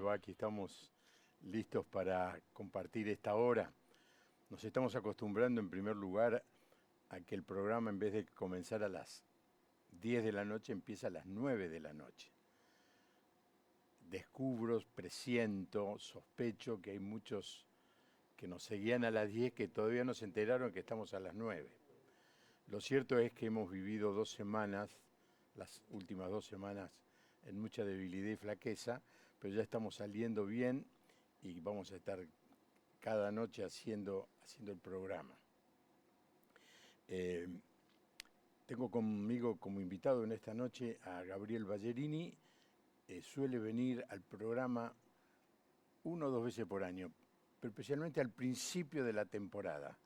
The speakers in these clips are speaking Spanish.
va? Aquí estamos listos para compartir esta hora. Nos estamos acostumbrando en primer lugar a que el programa en vez de comenzar a las 10 de la noche empieza a las 9 de la noche. Descubro, presiento, sospecho que hay muchos que nos seguían a las 10 que todavía no se enteraron que estamos a las 9. Lo cierto es que hemos vivido 2 semanas, las últimas 2 semanas, en mucha debilidad y flaqueza, pero ya estamos saliendo bien y vamos a estar cada noche haciendo el programa. Eh, Tengo conmigo como invitado en esta noche a Gabriel Ballerini. Suele venir al programa 1 o 2 veces por año, pero especialmente al principio de la temporada,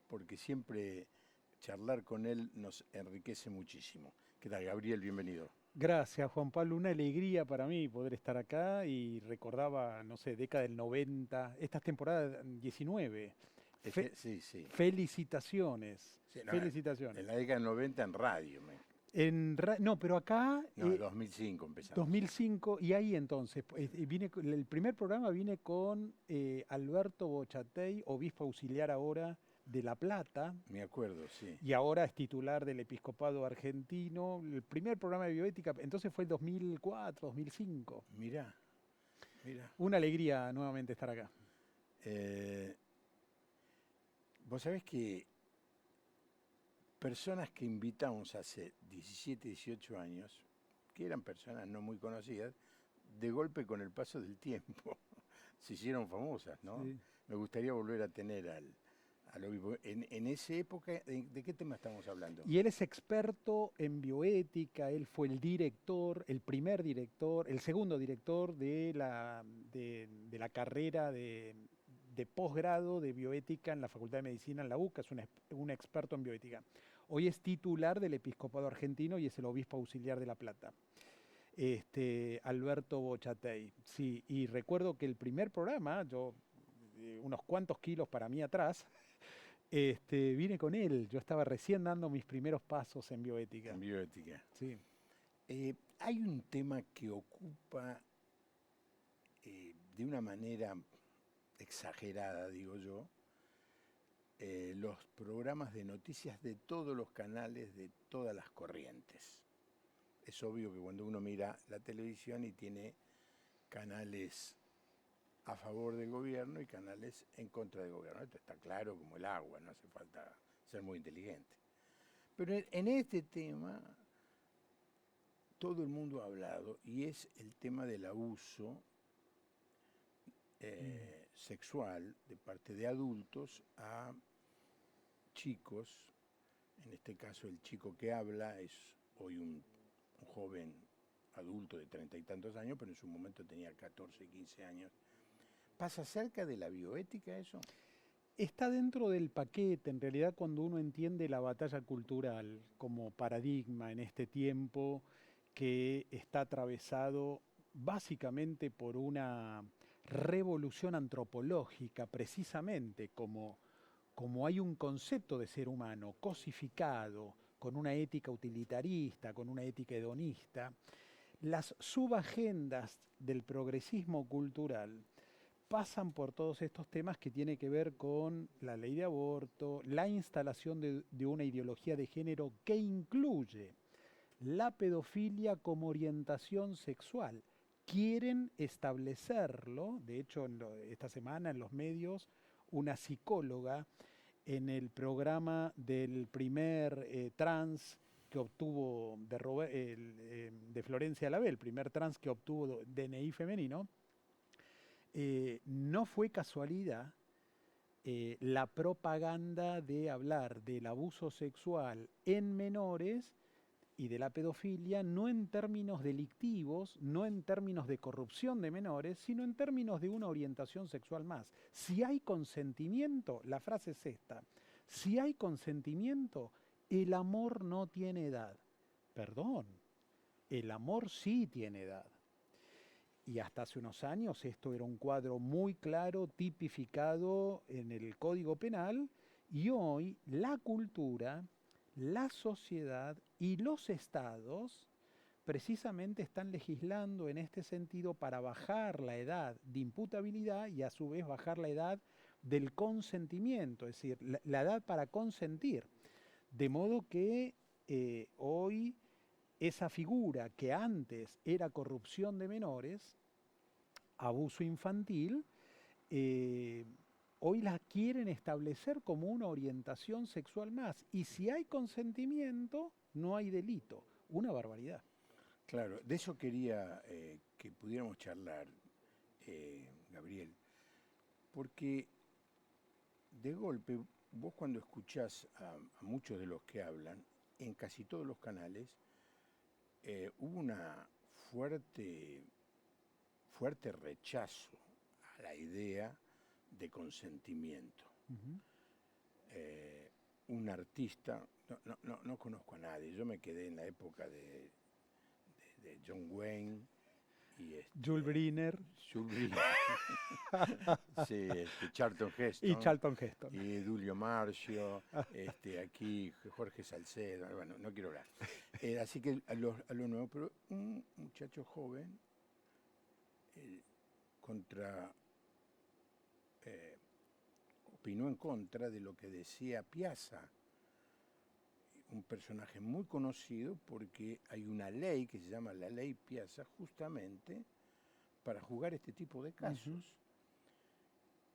porque siempre charlar con él nos enriquece muchísimo. ¿Qué tal, Gabriel? Bienvenido. Gracias, Juan Pablo. Una alegría para mí poder estar acá y recordaba, no sé, década del 90, esta es temporada 19. Sí, sí. Felicitaciones, Sí, no, en felicitaciones. la década del 90 en radio. No, pero acá, No, en 2005 empezamos. 2005, y ahí entonces, el primer programa viene con Alberto Bochatey, obispo auxiliar ahora de La Plata, Me acuerdo, sí. y ahora es titular del Episcopado Argentino. El primer programa de bioética, entonces fue el 2004, 2005. Mirá, mirá. Una alegría nuevamente estar acá. Eh, Vos sabés que personas que invitamos hace 17, 18 años, que eran personas no muy conocidas, de golpe con el paso del tiempo se hicieron famosas, ¿no? Sí. Me gustaría volver a tener al obispo. En esa época, ¿de qué tema estamos hablando? Y él es experto en bioética, él fue el director, el primer director, el segundo director de la carrera de posgrado de bioética en la Facultad de Medicina en la UCA, es un experto en bioética. Hoy es titular del Episcopado Argentino y es el obispo auxiliar de La Plata. Alberto Bochatey. Sí, y recuerdo que el primer programa, unos cuantos kilos para mí atrás, vine con él. Yo estaba recién dando mis primeros pasos en En bioética. bioética. Sí. Hay un tema que ocupa de una manera exagerada, digo yo, los programas de noticias de todos los canales, de todas las corrientes. Es obvio que cuando uno mira la televisión y tiene canales a favor del gobierno y canales en contra del gobierno, esto está claro como el agua, no hace falta ser muy inteligente. Pero en este tema todo el mundo ha hablado y es el tema del abuso Mm. sexual de parte de adultos a chicos. En este caso el chico que habla es hoy un joven adulto de 30 y tantos años, pero en su momento tenía 14, 15 años. ¿Pasa cerca de la bioética eso? Está dentro del paquete, en realidad, cuando uno entiende la batalla cultural como paradigma en este tiempo que está atravesado básicamente por una revolución antropológica, precisamente como hay un concepto de ser humano cosificado, con una ética utilitarista, con una ética hedonista, las subagendas del progresismo cultural pasan por todos estos temas que tienen que ver con la ley de aborto, la instalación de una ideología de género que incluye la pedofilia como orientación sexual. Quieren establecerlo, de hecho esta semana en los medios, una psicóloga en el programa del primer trans que obtuvo de Florencia Lavey, el primer trans que obtuvo DNI femenino, no fue casualidad la propaganda de hablar del abuso sexual en menores y de la pedofilia, no en términos delictivos, no en términos de corrupción de menores, sino en términos de una orientación sexual más. Si hay consentimiento, la frase es esta, si hay consentimiento, el amor no tiene edad. Perdón, el amor sí tiene edad. Y hasta hace unos años esto era un cuadro muy claro, tipificado en el Código Penal, y hoy la cultura, la sociedad y los estados precisamente están legislando en este sentido para bajar la edad de imputabilidad y a su vez bajar la edad del consentimiento, es decir, la edad para consentir. De modo que hoy esa figura que antes era corrupción de menores, abuso infantil, eh, hoy la quieren establecer como una orientación sexual más. Y si hay consentimiento, no hay delito. Una barbaridad. Claro, de eso quería que pudiéramos charlar, Gabriel, porque de golpe vos cuando escuchás a muchos de los que hablan, en casi todos los canales, hubo una fuerte rechazo a la idea de consentimiento. Ujú. Un artista, no conozco a nadie, yo me quedé en la época de John Wayne y Jules Briner Jules Briner, sí, Charlton y Heston Charlton Heston. y Dulio Marcio, aquí Jorge Salcedo, bueno, no quiero hablar. Así que a lo nuevo, pero un muchacho joven opinó en contra de lo que decía Piazza, un personaje muy conocido porque hay una ley que se llama la ley Piazza justamente para juzgar este tipo de casos. Ujú.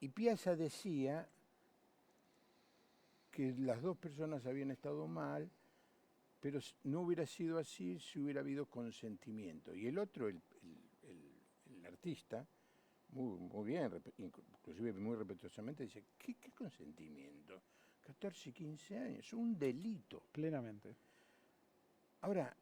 Y Piazza decía que las dos personas habían estado mal, pero no hubiera sido así si hubiera habido consentimiento. Y el otro, el artista, muy bien, inclusive muy respetuosamente, dice, ¿qué consentimiento? 14, 15 años, un delito. Plenamente. Ahora,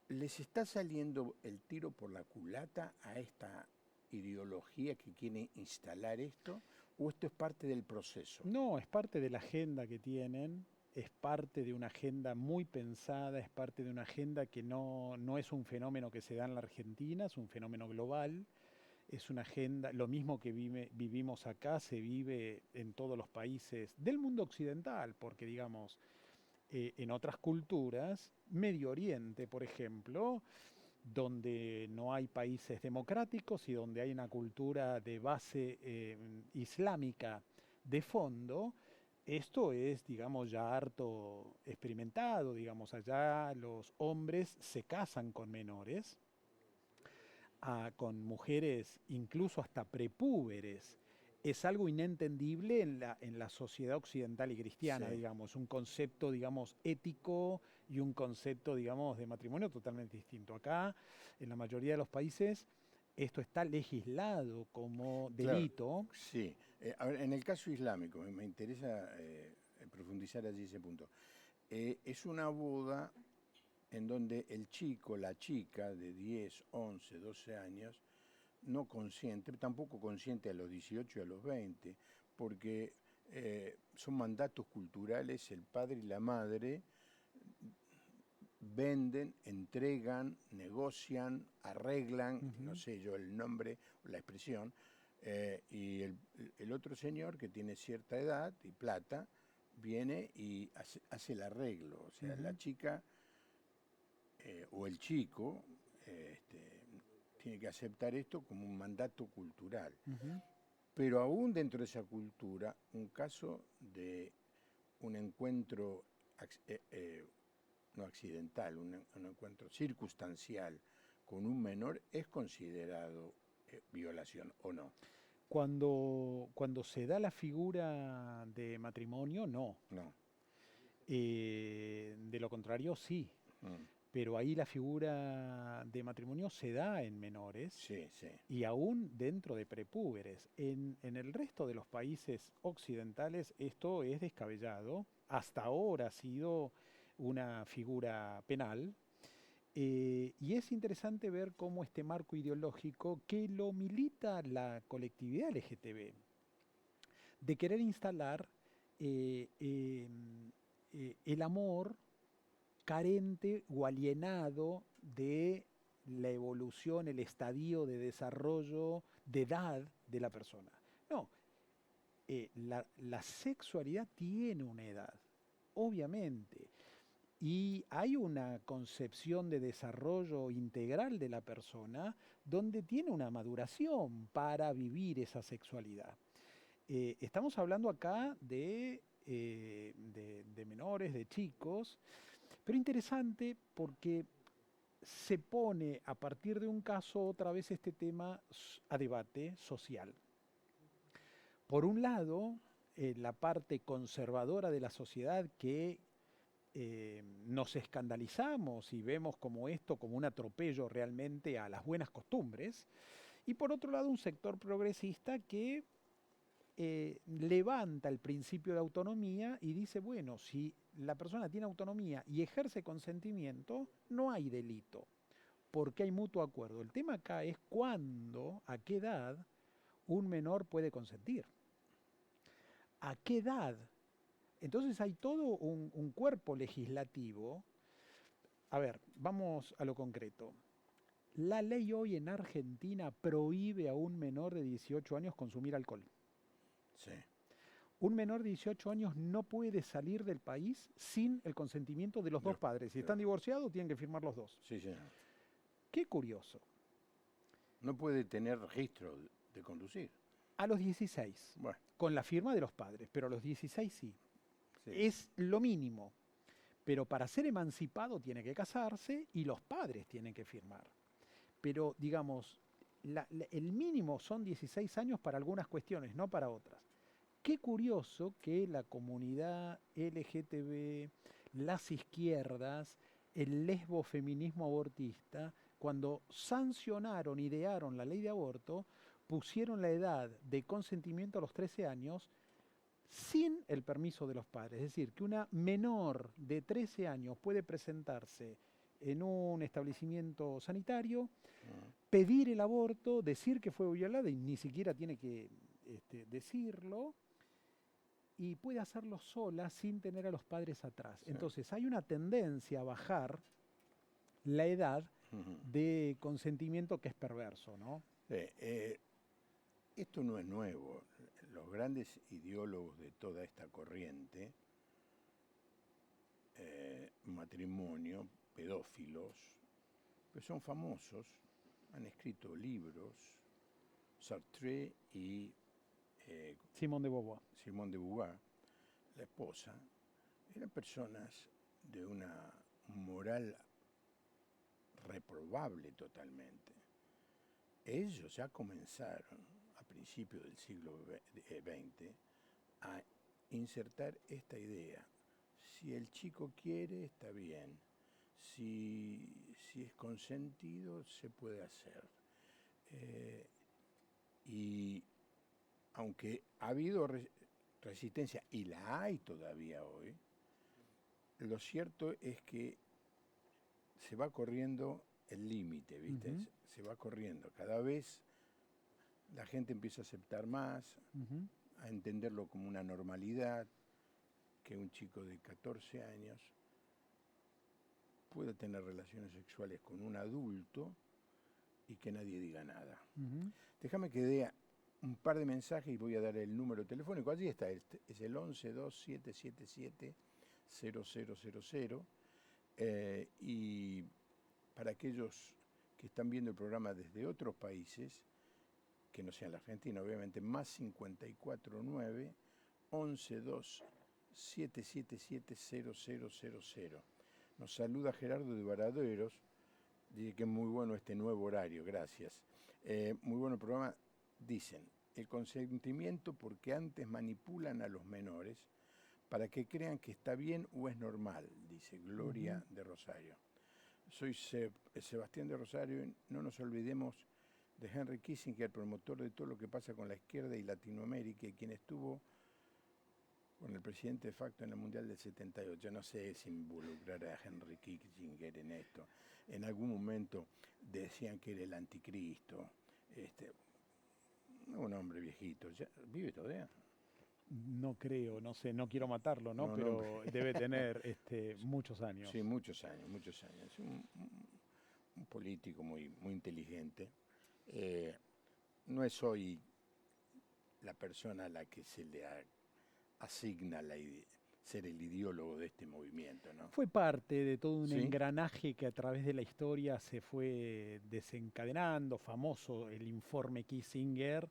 ¿les está saliendo el tiro por la culata a esta ideología que quiere instalar esto? ¿O esto es parte del proceso? No, es parte de la agenda que tienen, es parte de una agenda muy pensada, es parte de una agenda que no es un fenómeno que se da en la Argentina, es un fenómeno global, es una agenda, lo mismo que vivimos acá, se vive en todos los países del mundo occidental, porque digamos, en otras culturas, Medio Oriente, por ejemplo, donde no hay países democráticos y donde hay una cultura de base islámica de fondo, esto es, digamos, ya harto experimentado, digamos, allá los hombres se casan con menores, con mujeres incluso hasta prepúberes. Es algo inentendible en la sociedad occidental y cristiana, Sí. digamos, un concepto, digamos, ético y un concepto, digamos, de matrimonio totalmente distinto. Acá, en la mayoría de los países, esto está legislado como Claro, delito. sí. A ver, en el caso islámico, me interesa profundizar allí ese punto. Es una boda en donde el chico, la chica de 10, 11, 12 años, no consiente, tampoco consiente a los 18 y a los 20, porque son mandatos culturales, el padre y la madre venden, entregan, negocian, arreglan, no Ujú. sé yo el nombre o la expresión, y el otro señor que tiene cierta edad y plata, viene y hace el arreglo. O sea, la Ujú. chica o el chico tiene que aceptar esto como un mandato cultural. Ujú. Pero aún dentro de esa cultura, un caso de un encuentro no accidental, un encuentro circunstancial con un menor es considerado violación o no. Cuando se da la figura de matrimonio, no. No. De lo contrario, sí. Mm. Pero ahí la figura de matrimonio se da en menores Sí, sí. y aún dentro de prepúberes. En el resto de los países occidentales esto es descabellado. Hasta ahora ha sido una figura penal. Y es interesante ver cómo este marco ideológico que lo milita la colectividad LGTB, de querer instalar el amor carente o alienado de la evolución, el estadio de desarrollo, de edad de la persona. No, la sexualidad tiene una edad, obviamente, y hay una concepción de desarrollo integral de la persona donde tiene una maduración para vivir esa sexualidad. Estamos hablando acá de menores, de chicos, pero interesante porque se pone a partir de un caso otra vez este tema a debate social. Por un lado, la parte conservadora de la sociedad que nos escandalizamos y vemos como esto como un atropello realmente a las buenas costumbres, y por otro lado un sector progresista que levanta el principio de autonomía y dice, bueno, si la persona tiene autonomía y ejerce consentimiento, no hay delito, porque hay mutuo acuerdo. El tema acá es cuándo, a qué edad un menor puede consentir. ¿A qué edad? Entonces hay todo un cuerpo legislativo. A ver, vamos a lo concreto. La ley hoy en Argentina prohíbe a un menor de 18 años consumir alcohol. Sí. Un menor de 18 años no puede salir del país sin el consentimiento de los dos padres. Si están divorciados, tienen que firmar los dos. Sí, señor. Qué curioso. No puede tener registro de conducir. A los 16, Bueno, con la firma de los padres, pero a los 16 sí. sí. Es lo mínimo. Pero para ser emancipado tiene que casarse y los padres tienen que firmar. Pero, digamos, el mínimo son 16 años para algunas cuestiones, no para otras. Qué curioso que la comunidad LGTB, las izquierdas, el lesbofeminismo abortista, cuando sancionaron, idearon la ley de aborto, pusieron la edad de consentimiento a los 13 años sin el permiso de los padres. Es decir, que una menor de 13 años puede presentarse en un establecimiento sanitario, pedir el aborto, decir que fue violada y ni siquiera tiene que decirlo, y puede hacerlo sola sin tener a los padres atrás. Sí. Entonces hay una tendencia a bajar la edad de consentimiento que es perverso, ¿no? Esto no es nuevo. Los grandes ideólogos de toda esta corriente, matrimonio, pedófilos, que son famosos, han escrito libros, Sartre y Simone de Beauvoir. Simone de Beauvoir, la esposa, eran personas de una moral reprobable totalmente. Ellos ya comenzaron a principios del siglo XX a insertar esta idea. Si el chico quiere, está bien. Si es consentido, se puede hacer. Y aunque ha habido resistencia, y la hay todavía hoy, lo cierto es que se va corriendo el límite, ¿viste? Se va corriendo. Cada vez la gente empieza a aceptar más, a entenderlo como una normalidad, que un chico de 14 años pueda tener relaciones sexuales con un adulto y que nadie diga nada. Déjame que dé un par de mensajes y voy a dar el número telefónico. Allí está, es el 1127770000. Y para aquellos que están viendo el programa desde otros países, que no sean la Argentina, obviamente, más 549 112-777-0000. Nos saluda Gerardo de Varaderos, dice que es muy bueno este nuevo horario, gracias. Muy bueno el programa. Dicen, el consentimiento porque antes manipulan a los menores para que crean que está bien o es normal, dice Gloria de Rosario. Soy Sebastián de Rosario y no nos olvidemos de Henry Kissinger, promotor de todo lo que pasa con la izquierda y Latinoamérica, y quien estuvo con el presidente de facto en el Mundial del 78. No sé si involucrar a Henry Kissinger en esto. En algún momento decían que era el anticristo. Un hombre viejito. ¿Vive todavía? No creo, no sé, no quiero matarlo, ¿no? Pero debe tener muchos años. Sí, muchos años. Un político muy, muy inteligente. No es hoy la persona a la que se le asigna la idea, ser el ideólogo de este movimiento, ¿no? Fue parte de todo un Sí, engranaje que a través de la historia se fue desencadenando, famoso el informe Kissinger,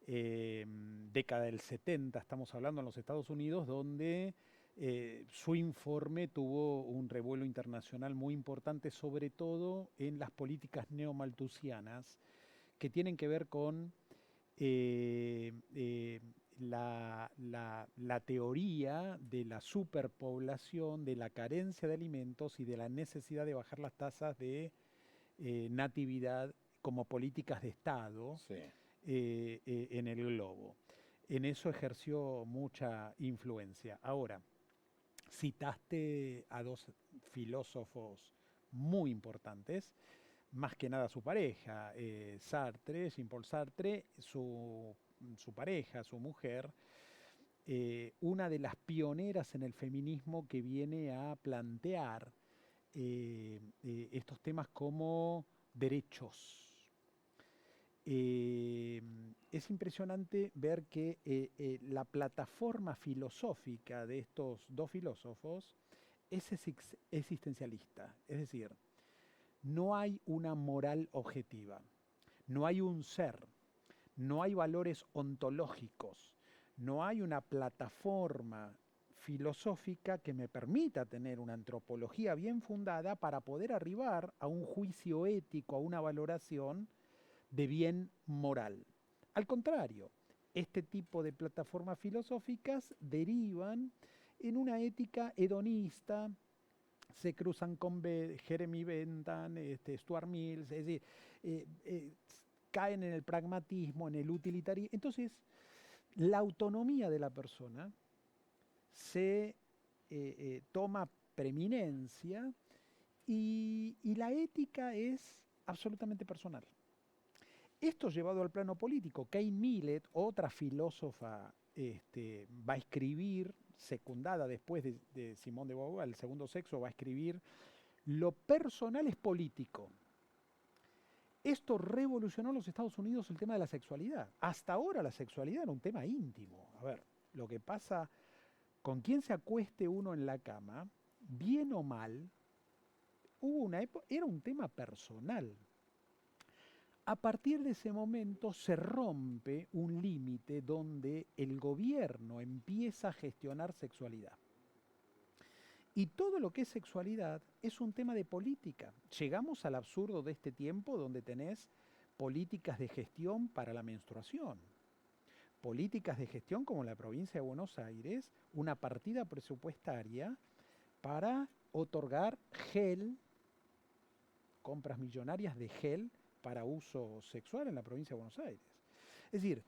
década del 70, estamos hablando en los Estados Unidos, donde su informe tuvo un revuelo internacional muy importante, sobre todo en las políticas neomalthusianas, que tienen que ver con eh, eh, la teoría de la superpoblación, de la carencia de alimentos y de la necesidad de bajar las tasas de natividad como políticas de Estado sí. en el globo. En eso ejerció mucha influencia. Ahora, citaste a dos filósofos muy importantes, más que nada su pareja, Sartre, Jean-Paul Sartre, su pareja, su mujer, una de las pioneras en el feminismo que viene a plantear estos temas como derechos. Es impresionante ver que la plataforma filosófica de estos dos filósofos es existencialista, es decir, no hay una moral objetiva, no hay un ser, no hay valores ontológicos, no hay una plataforma filosófica que me permita tener una antropología bien fundada para poder arribar a un juicio ético, a una valoración de bien moral. Al contrario, este tipo de plataformas filosóficas derivan en una ética hedonista, se cruzan con Jeremy Bentham, Stuart Mills, es decir, eh, eh, caen en el pragmatismo, en el utilitarismo. Entonces, la autonomía de la persona se toma preeminencia y la ética es absolutamente personal. Esto llevado al plano político, Kate Millett, otra filósofa, va a escribir, secundada después de Simone de Beauvoir, el segundo sexo, va a escribir Lo personal es político. Esto revolucionó en los Estados Unidos el tema de la sexualidad. Hasta ahora la sexualidad era un tema íntimo. A ver, lo que pasa con quién se acueste uno en la cama, bien o mal, hubo una era un tema personal. A partir de ese momento se rompe un límite donde el gobierno empieza a gestionar sexualidad. Y todo lo que es sexualidad es un tema de política. Llegamos al absurdo de este tiempo donde tenés políticas de gestión para la menstruación, políticas de gestión como en la provincia de Buenos Aires, una partida presupuestaria para otorgar gel, compras millonarias de gel para uso sexual en la provincia de Buenos Aires. Es decir,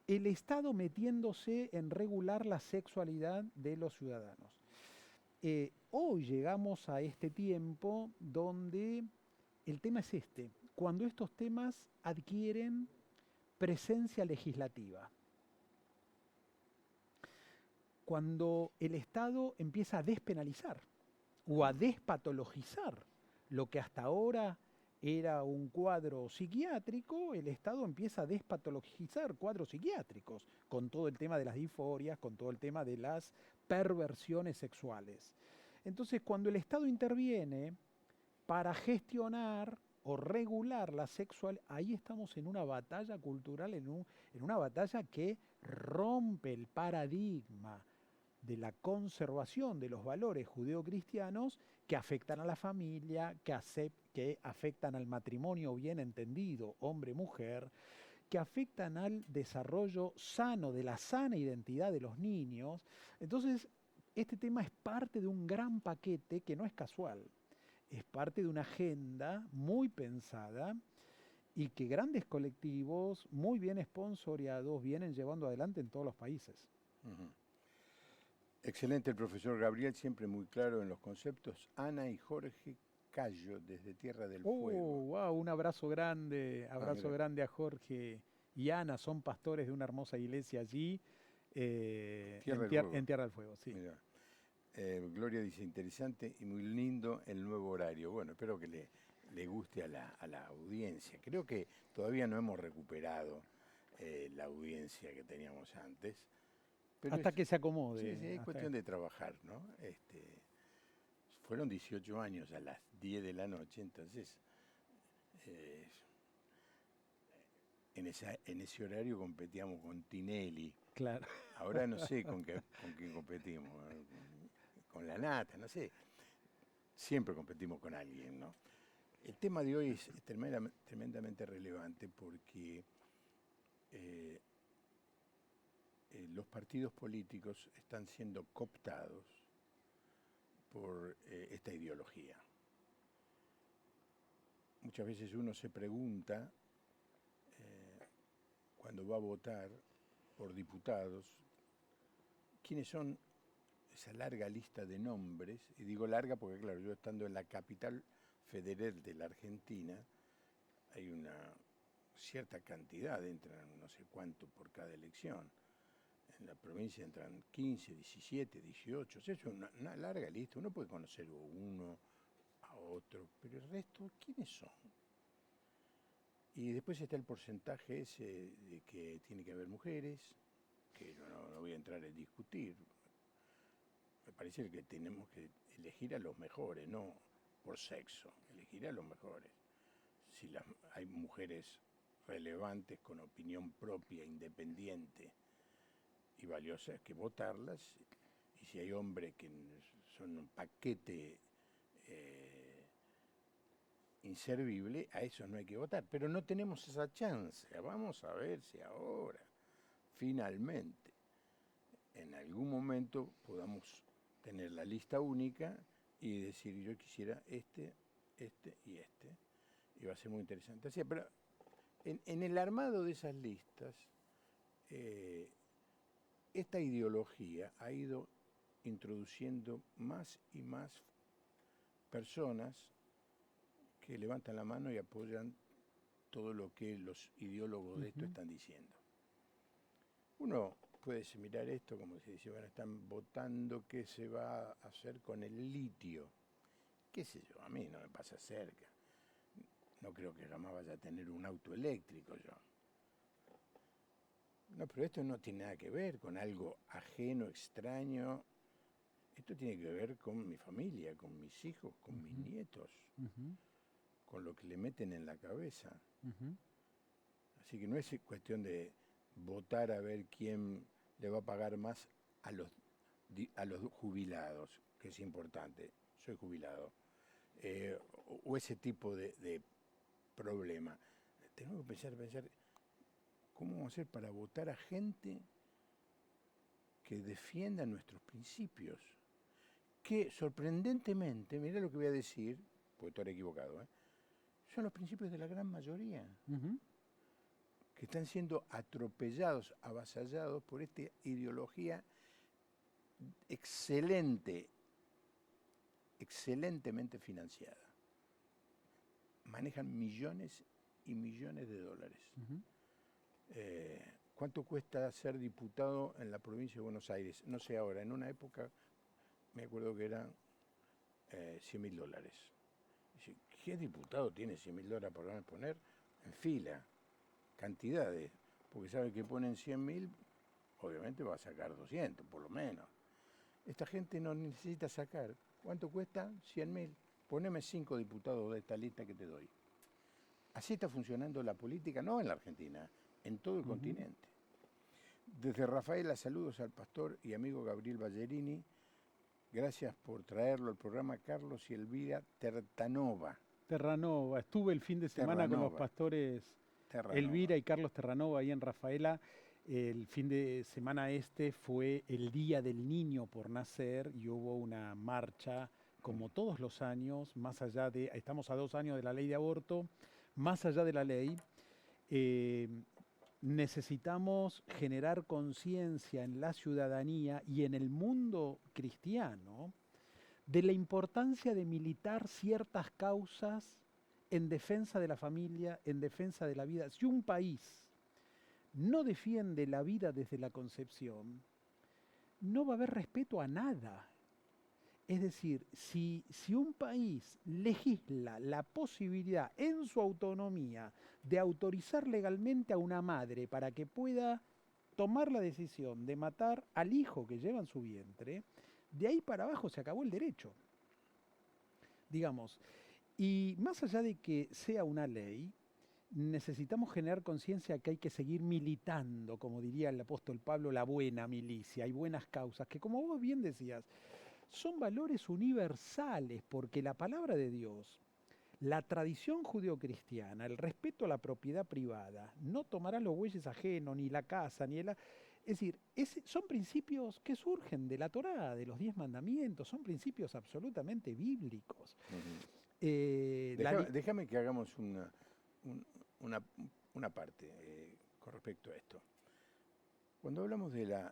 el Estado metiéndose en regular la sexualidad de los ciudadanos. Hoy llegamos a este tiempo donde el tema es este, cuando estos temas adquieren presencia legislativa, cuando el Estado empieza a despenalizar o a despatologizar lo que hasta ahora era un cuadro psiquiátrico, el Estado empieza a despatologizar cuadros psiquiátricos, con todo el tema de las disforias, con todo el tema de las perversiones sexuales. Entonces, cuando el Estado interviene para gestionar o regular la sexualidad, ahí estamos en una batalla cultural, en una batalla que rompe el paradigma de la conservación de los valores judeocristianos que afectan a la familia, que afectan al matrimonio bien entendido, hombre-mujer, que afectan al desarrollo sano de la sana identidad de los niños. Entonces, este tema es parte de un gran paquete que no es casual, es parte de una agenda muy pensada y que grandes colectivos muy bien esponsoreados vienen llevando adelante en todos los países. Ujú. Excelente el profesor Gabriel, siempre muy claro en los conceptos. Ana y Jorge Cayo, desde Tierra del Fuego. Wow, un Ah, abrazo mira, grande a Jorge y Ana, son pastores de una hermosa iglesia allí, Tierra del Fuego. En Tierra del Fuego, sí. Mira. Gloria dice, interesante y muy lindo el nuevo horario. Bueno, espero que le guste a la audiencia. Creo que todavía no hemos recuperado la audiencia que teníamos antes. Pero Hasta que se sí, acomode. sí, es cuestión de trabajar, ¿no? Fueron 18 años a las 10 de la noche, entonces eh, en ese horario competíamos con Tinelli. Claro. Ahora no sé con quién competimos, con la nata, no sé. Siempre competimos con alguien, ¿no? El tema de hoy es tremendamente relevante porque eh, los partidos políticos están siendo cooptados por esta ideología. Muchas veces uno se pregunta, cuando va a votar por diputados, quiénes son esa larga lista de nombres, y digo larga porque, claro, yo estando en la capital federal de la Argentina, hay una cierta cantidad, entran no sé cuánto por cada elección. En la provincia entran 15, 17, 18, o sea, es una larga lista. Uno puede conocer a uno, a otro, pero el resto, ¿quiénes son? Y después está el porcentaje ese de que tiene que haber mujeres, que no voy a entrar a discutir. Me parece que tenemos que elegir a los mejores, no por sexo, elegir a los mejores. Si hay mujeres relevantes con opinión propia, independiente y valiosas, hay que votarlas. Y si hay hombres que son un paquete inservible, a esos no hay que votar. Pero no tenemos esa chance. Vamos a ver si ahora, finalmente, en algún momento podamos tener la lista única y decir yo quisiera este y este. Y va a ser muy interesante. O sea, pero en el armado de esas listas, esta ideología ha ido introduciendo más y más personas que levantan la mano y apoyan todo lo que los ideólogos de esto están diciendo. Uno puede mirar esto como si dice, bueno, están votando qué se va a hacer con el litio. ¿Qué sé yo? A mí no me pasa cerca. No creo que jamás vaya a tener un auto eléctrico yo. No, pero esto no tiene nada que ver con algo ajeno, extraño. Esto tiene que ver con mi familia, con mis hijos, con mis nietos, con lo que le meten en la cabeza. Así que no es cuestión de votar a ver quién le va a pagar más a los jubilados, que es importante. Soy jubilado. O ese tipo de problema. Tenemos que pensar cómo vamos a hacer para votar a gente que defienda nuestros principios. Que sorprendentemente, mira lo que voy a decir, porque estoy equivocado, son los principios de la gran mayoría, que están siendo atropellados, avasallados por esta ideología excelentemente financiada. Manejan millones y millones de dólares. ¿Cuánto cuesta ser diputado en la provincia de Buenos Aires? No sé ahora, en una época me acuerdo que eran $100.000. ¿Qué diputado tiene $100.000 para poner en fila? Cantidades, porque sabe que ponen 100.000, obviamente va a sacar 200 por lo menos. Esta gente no necesita sacar. ¿Cuánto cuesta? 100.000. Poneme 5 diputados de esta lista que te doy. Así está funcionando la política, no en la Argentina, en todo el continente. Desde Rafaela, saludos al pastor y amigo Gabriel Ballerini. Gracias por traerlo al programa, Carlos y Elvira Terranova. Terranova, estuve el fin de semana con los pastores Elvira y Carlos Terranova ahí en Rafaela. El fin de semana fue el Día del Niño por Nacer y hubo una marcha, como todos los años, más allá de, estamos a 2 años de la ley de aborto, más allá de la ley, necesitamos generar conciencia en la ciudadanía y en el mundo cristiano de la importancia de militar ciertas causas en defensa de la familia, en defensa de la vida. Si un país no defiende la vida desde la concepción, no va a haber respeto a nada. Es decir, si un país legisla la posibilidad en su autonomía de autorizar legalmente a una madre para que pueda tomar la decisión de matar al hijo que lleva en su vientre, de ahí para abajo se acabó el derecho, digamos. Y más allá de que sea una ley, necesitamos generar conciencia que hay que seguir militando, como diría el apóstol Pablo, la buena milicia, hay buenas causas, que como vos bien decías, son valores universales, porque la palabra de Dios, la tradición judeocristiana, el respeto a la propiedad privada, no tomarás los bueyes ajenos, ni la casa, ni el... Es decir, son principios que surgen de la Torá, de los 10 mandamientos, son principios absolutamente bíblicos. Ujú. Eh, la li- Déjame que hagamos un- una, una parte con respecto a esto. Cuando hablamos eh,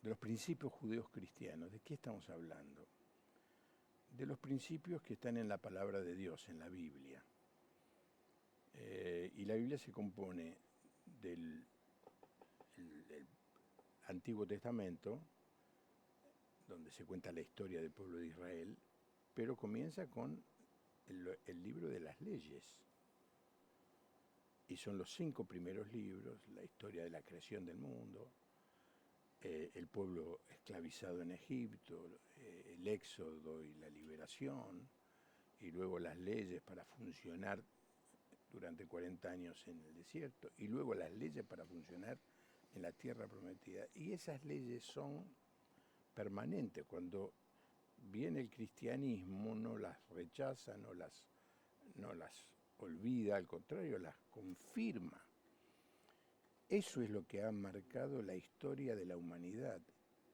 de los principios judeos cristianos, ¿de qué estamos hablando? De los principios que están en la palabra de Dios, en la Biblia. Y la Biblia se compone del el Antiguo Testamento, donde se cuenta la historia del pueblo de Israel, pero comienza con el libro de las leyes. Y son los 5 primeros libros, la historia de la creación del mundo, el pueblo esclavizado en Egipto, el éxodo y la liberación, y luego las leyes para funcionar durante 40 años en el desierto, y luego las leyes para funcionar en la tierra prometida. Y esas leyes son permanentes. Cuando viene el cristianismo no las rechaza, no las olvida, al contrario, las confirma. Eso es lo que ha marcado la historia de la humanidad,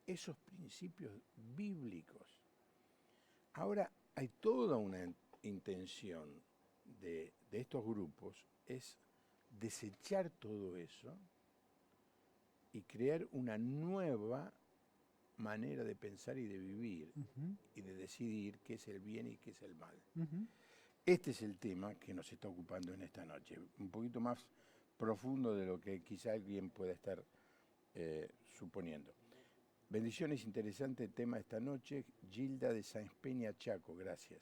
esos principios bíblicos. Ahora hay toda una intención de estos grupos, es desechar todo eso y crear una nueva manera de pensar y de vivir Ujú, y de decidir qué es el bien y qué es el mal. ujú. Este es el tema que nos está ocupando en esta noche, un poquito más profundo de lo que quizá alguien pueda estar suponiendo. Bendiciones, interesante tema esta noche. Gilda de Sáenz Peña, Chaco, gracias.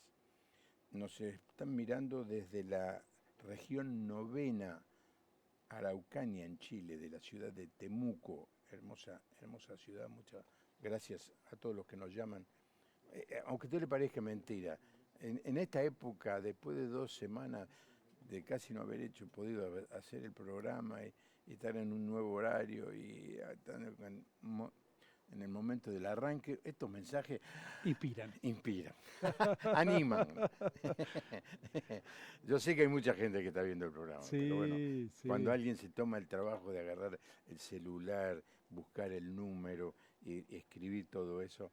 Nos están mirando desde la región novena Araucanía en Chile, de la ciudad de Temuco, hermosa, hermosa ciudad. Muchas gracias a todos los que nos llaman. Aunque a usted le parezca mentira, en esta época, después de 2 semanas de casi no haber podido hacer el programa y estar en un nuevo horario y estar en el momento del arranque, estos mensajes Inspiran. inspiran, animan. Yo sé que hay mucha gente que está viendo el programa, pero bueno, Sí, cuando sí. alguien se toma el trabajo de agarrar el celular, buscar el número y escribir todo eso,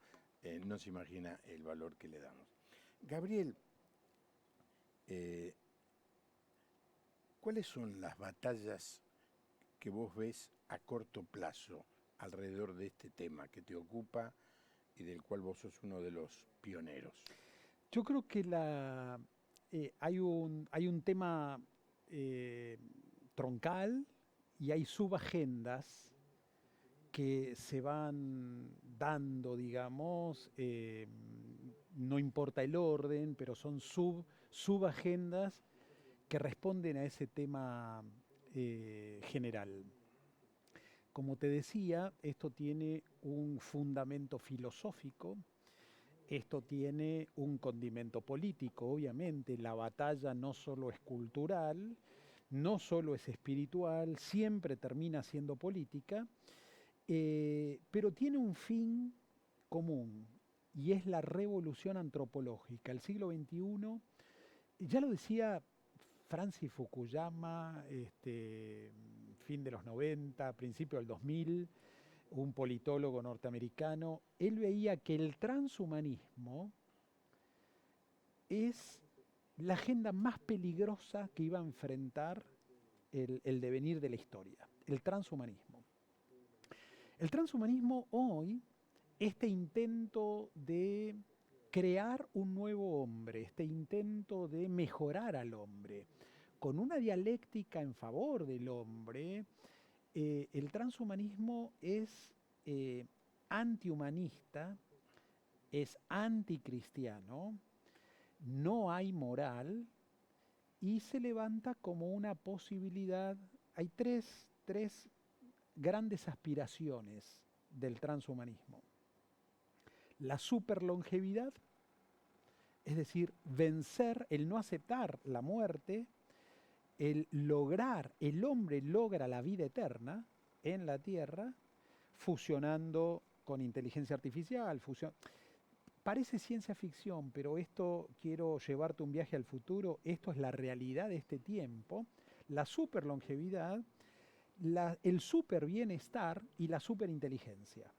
no se imagina el valor que le damos. Gabriel, eh, ¿cuáles son las batallas que vos ves a corto plazo alrededor de este tema que te ocupa y del cual vos sos uno de los pioneros? Yo creo que hay un tema eh, troncal y hay subagendas que se van dando, digamos, no importa el orden, pero son subagendas que responden a ese tema general. Como te decía, esto tiene un fundamento filosófico, esto tiene un condimento político, obviamente. La batalla no solo es cultural, no solo es espiritual, siempre termina siendo política, pero tiene un fin común y es la revolución antropológica. El siglo XXI, ya lo decía Francis Fukuyama, fin de los 90, principio del 2000, un politólogo norteamericano, él veía que el transhumanismo es la agenda más peligrosa que iba a enfrentar el devenir de la historia, el transhumanismo. El transhumanismo hoy, este intento de crear un nuevo hombre, este intento de mejorar al hombre, con una dialéctica en favor del hombre, el transhumanismo es antihumanista, es anticristiano, no hay moral y se levanta como una posibilidad. Hay tres grandes aspiraciones del transhumanismo. La superlongevidad, es decir, vencer, el no aceptar la muerte, el hombre logra la vida eterna en la Tierra, fusionando con inteligencia artificial, parece ciencia ficción, pero esto quiero llevarte un viaje al futuro, esto es la realidad de este tiempo, la superlongevidad, el super bienestar y la superinteligencia.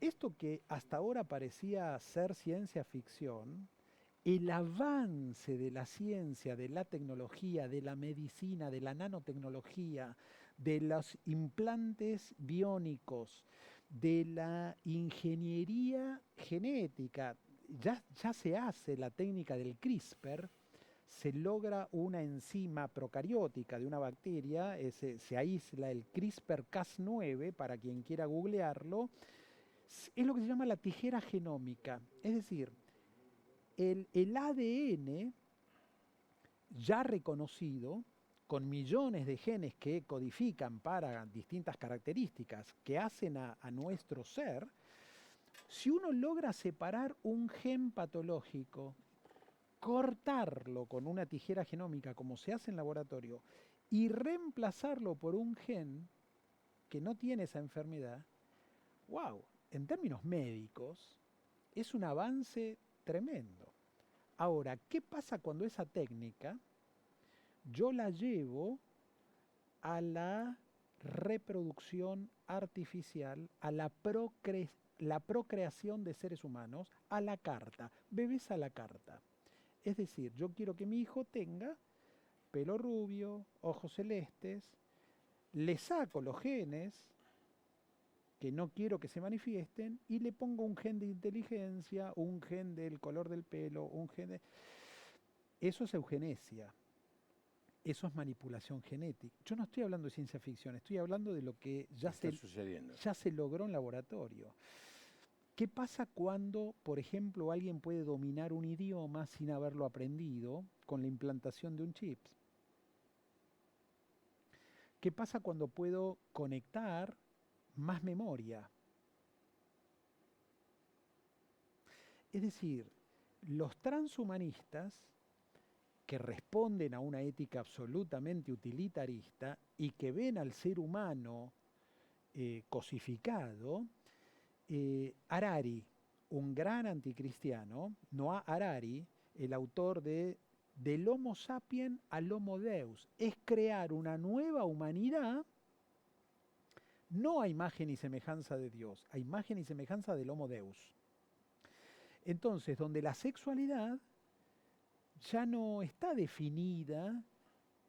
Esto que hasta ahora parecía ser ciencia ficción, el avance de la ciencia, de la tecnología, de la medicina, de la nanotecnología, de los implantes biónicos, de la ingeniería genética, ya se hace la técnica del CRISPR, se logra una enzima procariótica de una bacteria, se aísla el CRISPR-Cas9, para quien quiera googlearlo, es lo que se llama la tijera genómica, es decir, el ADN ya reconocido, con millones de genes que codifican para distintas características que hacen a nuestro ser, si uno logra separar un gen patológico, cortarlo con una tijera genómica como se hace en laboratorio y reemplazarlo por un gen que no tiene esa enfermedad, wow, en términos médicos es un avance tremendo. Ahora, ¿qué pasa cuando esa técnica yo la llevo a la reproducción artificial, a la procreación de seres humanos, a la carta, bebés a la carta? Es decir, yo quiero que mi hijo tenga pelo rubio, ojos celestes, le saco los genes que no quiero que se manifiesten y le pongo un gen de inteligencia, un gen del color del pelo, un gen de... Eso es eugenesia. Eso es manipulación genética. Yo no estoy hablando de ciencia ficción, estoy hablando de lo que ya se logró en laboratorio. ¿Qué pasa cuando, por ejemplo, alguien puede dominar un idioma sin haberlo aprendido con la implantación de un chip? ¿Qué pasa cuando puedo conectar más memoria? Es decir, los transhumanistas, que responden a una ética absolutamente utilitarista y que ven al ser humano cosificado, Harari, un gran anticristiano, Noah Harari, el autor del Homo sapien al Homo Deus, es crear una nueva humanidad, no a imagen y semejanza de Dios, a imagen y semejanza del Homo Deus. Entonces, donde la sexualidad ya no está definida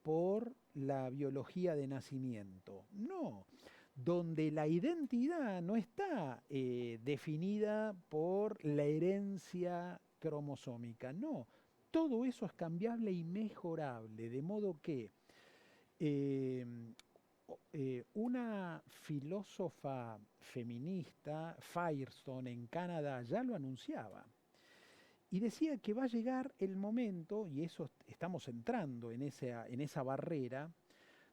por la biología de nacimiento, no. Donde la identidad no está definida por la herencia cromosómica, no. Todo eso es cambiable y mejorable, de modo que una filósofa feminista, Firestone, en Canadá, ya lo anunciaba. Y decía que va a llegar el momento, y eso estamos entrando en esa barrera,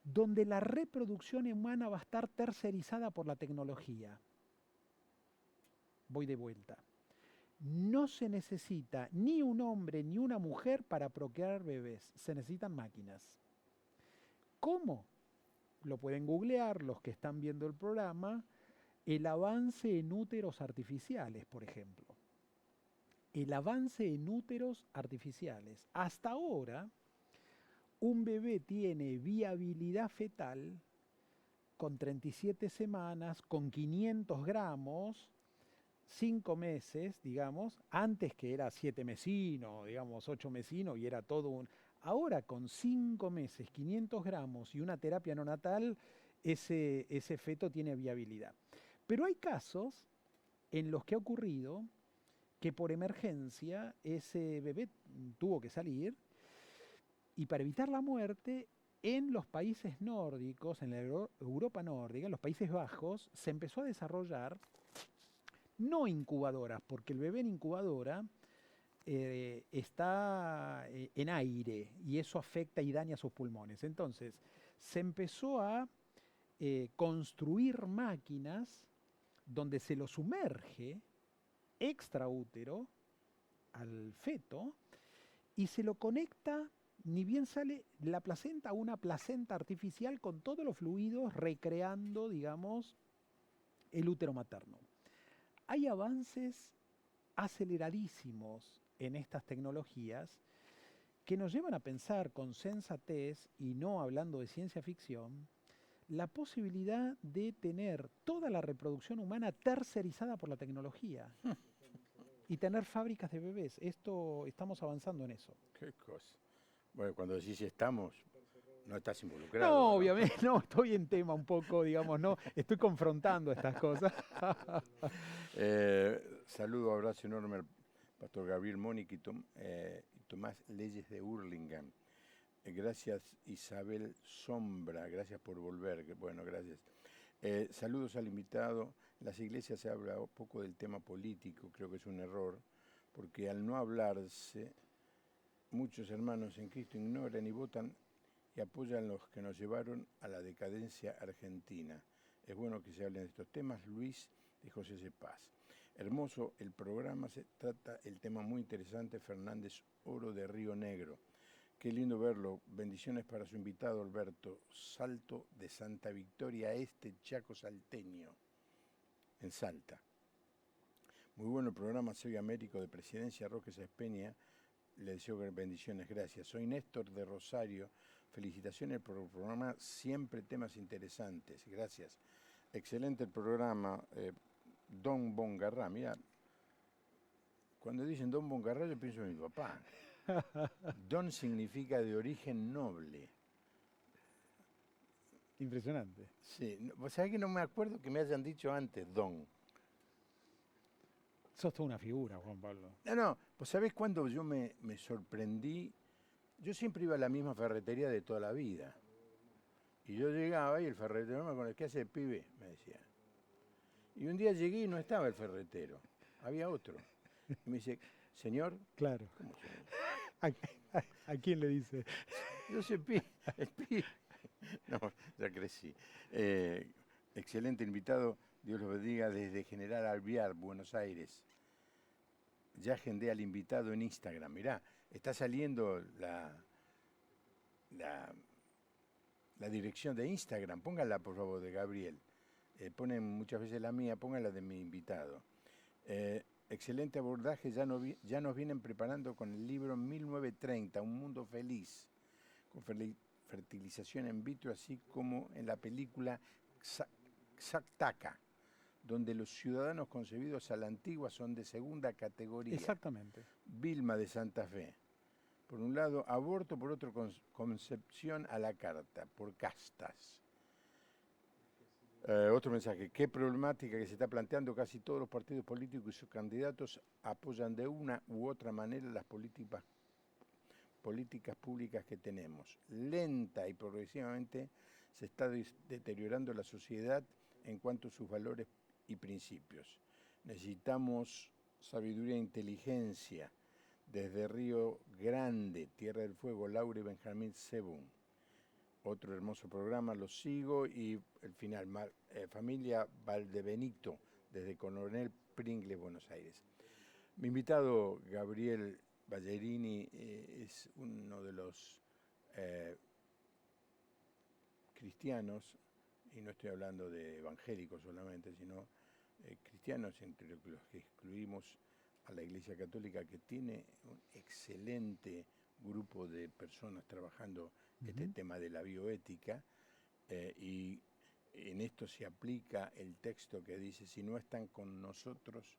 donde la reproducción humana va a estar tercerizada por la tecnología. Voy de vuelta. No se necesita ni un hombre ni una mujer para procrear bebés, se necesitan máquinas. ¿Cómo? Lo pueden googlear los que están viendo el programa, el avance en úteros artificiales, por ejemplo. El avance en úteros artificiales. Hasta ahora, un bebé tiene viabilidad fetal con 37 semanas, con 500 gramos, 5 meses, digamos, antes que era 7 mesino, digamos, 8 mesino y era todo un... Ahora con 5 meses, 500 gramos y una terapia neonatal, ese feto tiene viabilidad. Pero hay casos en los que ha ocurrido que por emergencia ese bebé tuvo que salir y para evitar la muerte, en los países nórdicos, en la Europa nórdica, en los Países Bajos, se empezó a desarrollar no incubadoras, porque el bebé en incubadora está en aire y eso afecta y daña sus pulmones. Entonces, se empezó a construir máquinas donde se lo sumerge extraútero al feto y se lo conecta, ni bien sale la placenta, a una placenta artificial con todos los fluidos recreando, digamos, el útero materno. Hay avances aceleradísimos en estas tecnologías que nos llevan a pensar con sensatez, y no hablando de ciencia ficción, la posibilidad de tener toda la reproducción humana tercerizada por la tecnología y tener fábricas de bebés. Estamos avanzando en eso. Qué cosa. Bueno, cuando decís estamos, no estás involucrado, No, ¿no? obviamente, no, estoy en tema un poco, digamos, no, estoy confrontando estas cosas. Saludo, abrazo enorme al pastor Gabriel Mónica y Tomás Leyes de Hurlingham. Gracias Isabel Sombra, gracias por volver. Bueno, gracias. Saludos al invitado. En las iglesias se habla poco del tema político, creo que es un error, porque al no hablarse, muchos hermanos en Cristo ignoran y votan y apoyan los que nos llevaron a la decadencia argentina. Es bueno que se hablen de estos temas. Luis de José C. Paz. Hermoso el programa, se trata el tema muy interesante. Fernández Oro de Río Negro. Qué lindo verlo. Bendiciones para su invitado Alberto. Salto de Santa Victoria Este, Chaco Salteño, en Salta. Muy bueno el programa. Soy Américo de Presidencia Roque Sáenz Peña. Le deseo bendiciones, gracias. Soy Néstor de Rosario. Felicitaciones por el programa, siempre temas interesantes. Gracias. Excelente el programa. Don Bongarrá, mira, cuando dicen Don Bongarrá yo pienso en mi papá. Don significa de origen noble. Impresionante. Sí, vos sabés que no me acuerdo que me hayan dicho antes Don. Sos toda una figura, Juan Pablo. No, vos sabés cuándo yo me sorprendí. Yo siempre iba a la misma ferretería de toda la vida. Y yo llegaba y el ferretero me decía, ¿qué hace el pibe? Me decía. Y un día llegué y no estaba el ferretero, había otro. Y me dice, señor. Claro. ¿Cómo señor? ¿A quién le dice? Yo soy el pibe. No, ya crecí. Excelente invitado, Dios los bendiga, desde General Alvear, Buenos Aires. Ya agendé al invitado en Instagram. Mirá, está saliendo la dirección de Instagram. Pónganla, por favor, de Gabriel. Ponen muchas veces la mía, pónganla de mi invitado. Excelente abordaje, ya nos vienen preparando con el libro 1930, Un Mundo Feliz, con fertilización in vitro, así como en la película Xactaca, donde los ciudadanos concebidos a la antigua son de segunda categoría. Exactamente. Vilma de Santa Fe. Por un lado, aborto, por otro, concepción a la carta, por castas. Otro mensaje, qué problemática que se está planteando. Casi todos los partidos políticos y sus candidatos apoyan de una u otra manera las políticas públicas que tenemos. Lenta y progresivamente se está deteriorando la sociedad en cuanto a sus valores y principios. Necesitamos sabiduría e inteligencia. Desde Río Grande, Tierra del Fuego, Laura y Benjamín Sebun. Otro hermoso programa, lo sigo. Y el final, familia Valdebenito, desde Coronel Pringles, Buenos Aires. Mi invitado, Gabriel Ballerini, es uno de los cristianos, y no estoy hablando de evangélicos solamente, sino cristianos, entre los que excluimos a la Iglesia Católica, que tiene un excelente grupo de personas trabajando este tema de la bioética, y en esto se aplica el texto que dice, si no están con nosotros,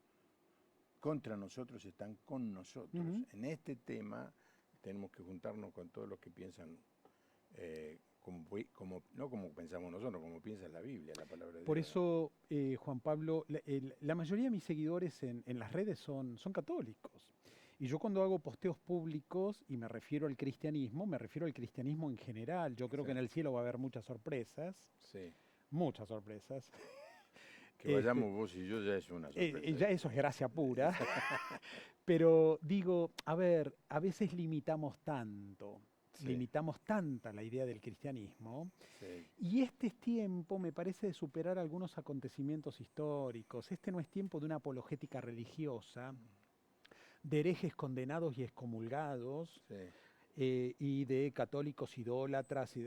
contra nosotros están con nosotros. En este tema tenemos que juntarnos con todos los que piensan no como pensamos nosotros, como piensa la Biblia, la palabra de Dios. Por eso, Juan Pablo, la mayoría de mis seguidores en las redes son católicos. Y yo cuando hago posteos públicos y me refiero al cristianismo en general. Yo creo que en el cielo va a haber muchas sorpresas. Sí. Muchas sorpresas. Que vayamos vos y yo ya es una sorpresa. Ya eso es gracia pura. Pero digo, a ver, a veces limitamos tanto, Sí, limitamos tanta la idea del cristianismo, sí. y este es tiempo, me parece, de superar algunos acontecimientos históricos. Este no es tiempo de una apologética religiosa, de herejes condenados y excomulgados, Sí, y de católicos idólatras.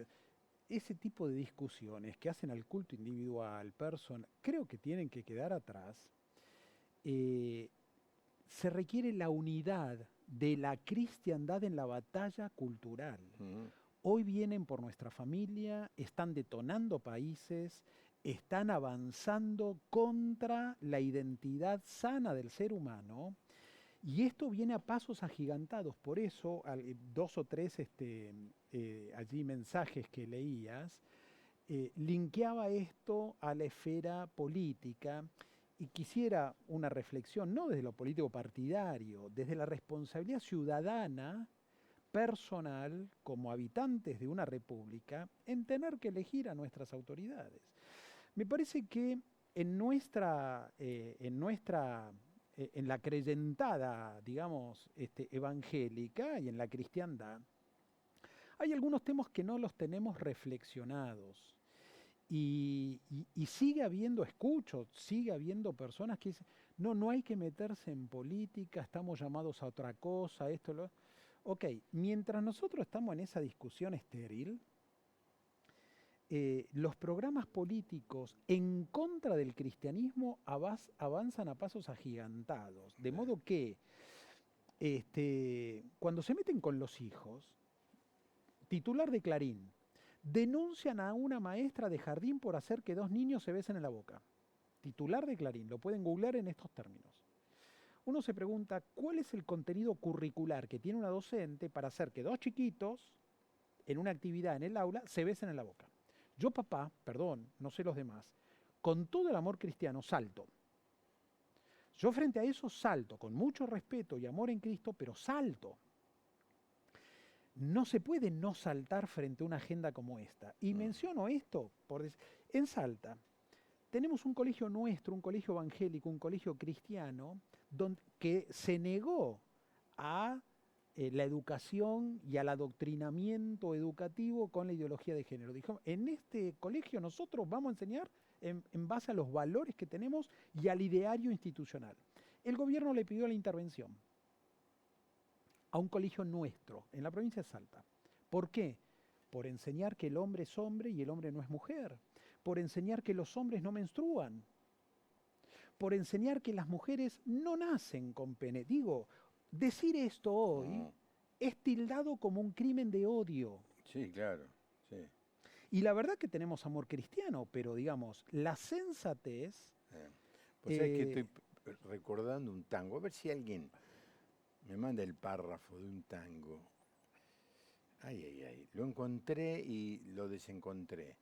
Ese tipo de discusiones que hacen al culto individual, creo que tienen que quedar atrás. Eh, Se requiere la unidad de la cristiandad en la batalla cultural. ujú, Hoy vienen por nuestra familia, están detonando países, están avanzando contra la identidad sana del ser humano, y esto viene a pasos agigantados. Por eso, dos o tres allí mensajes que leías, linkeaba esto a la esfera política, y quisiera una reflexión, no desde lo político partidario, desde la responsabilidad ciudadana, personal, como habitantes de una república, en tener que elegir a nuestras autoridades. Me parece que en la creyentada, digamos, evangélica y en la cristiandad, hay algunos temas que no los tenemos reflexionados. Y sigue habiendo, sigue habiendo personas que dicen, no, no hay que meterse en política, estamos llamados a otra cosa, esto, lo... Ok, mientras nosotros estamos en esa discusión estéril, los programas políticos en contra del cristianismo avanzan a pasos agigantados. De modo que cuando se meten con los hijos, titular de Clarín, denuncian a una maestra de jardín por hacer que dos niños se besen en la boca. Titular de Clarín, lo pueden googlear en estos términos. Uno se pregunta, ¿cuál es el contenido curricular que tiene una docente para hacer que dos chiquitos, en una actividad en el aula, se besen en la boca? Yo, papá, perdón, no sé los demás, con todo el amor cristiano, salto. Yo frente a eso salto, con mucho respeto y amor en Cristo, pero salto. No se puede no saltar frente a una agenda como esta. Y mm, menciono esto en Salta. Tenemos un colegio nuestro, un colegio evangélico, un colegio cristiano, que se negó a la educación y al adoctrinamiento educativo con la ideología de género. Dijo, en este colegio nosotros vamos a enseñar en base a los valores que tenemos y al ideario institucional. El gobierno le pidió la intervención a un colegio nuestro, en la provincia de Salta. ¿Por qué? Por enseñar que el hombre es hombre y el hombre no es mujer. Por enseñar que los hombres no menstruan. Por enseñar que las mujeres no nacen con pene. Digo, decir esto hoy mm. es tildado como un crimen de odio. Sí, claro, sí. Y la verdad que tenemos amor cristiano, pero digamos, la sensatez... Eh. Pues sabes que estoy eh, recordando un tango, a ver si alguien me manda el párrafo de un tango. Ay, ay, ay. Lo encontré y lo desencontré.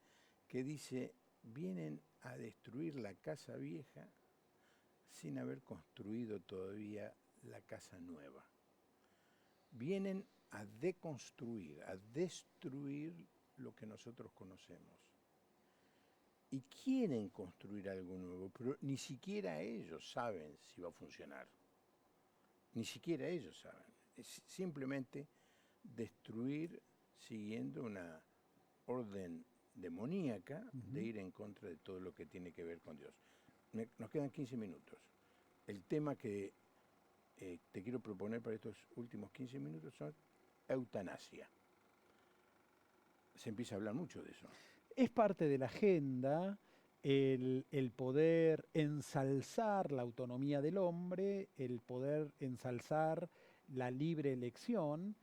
Que dice, vienen a destruir la casa vieja sin haber construido todavía la casa nueva. Vienen a deconstruir, a destruir lo que nosotros conocemos. Y quieren construir algo nuevo, pero ni siquiera ellos saben si va a funcionar. Ni siquiera ellos saben. Es simplemente destruir siguiendo una orden demoníaca de ujú. ir en contra de todo lo que tiene que ver con Dios. Nos quedan 15 minutos. El tema que te quiero proponer para estos últimos 15 minutos son eutanasia. Se empieza a hablar mucho de eso. Es parte de la agenda el poder ensalzar la autonomía del hombre, el poder ensalzar la libre elección,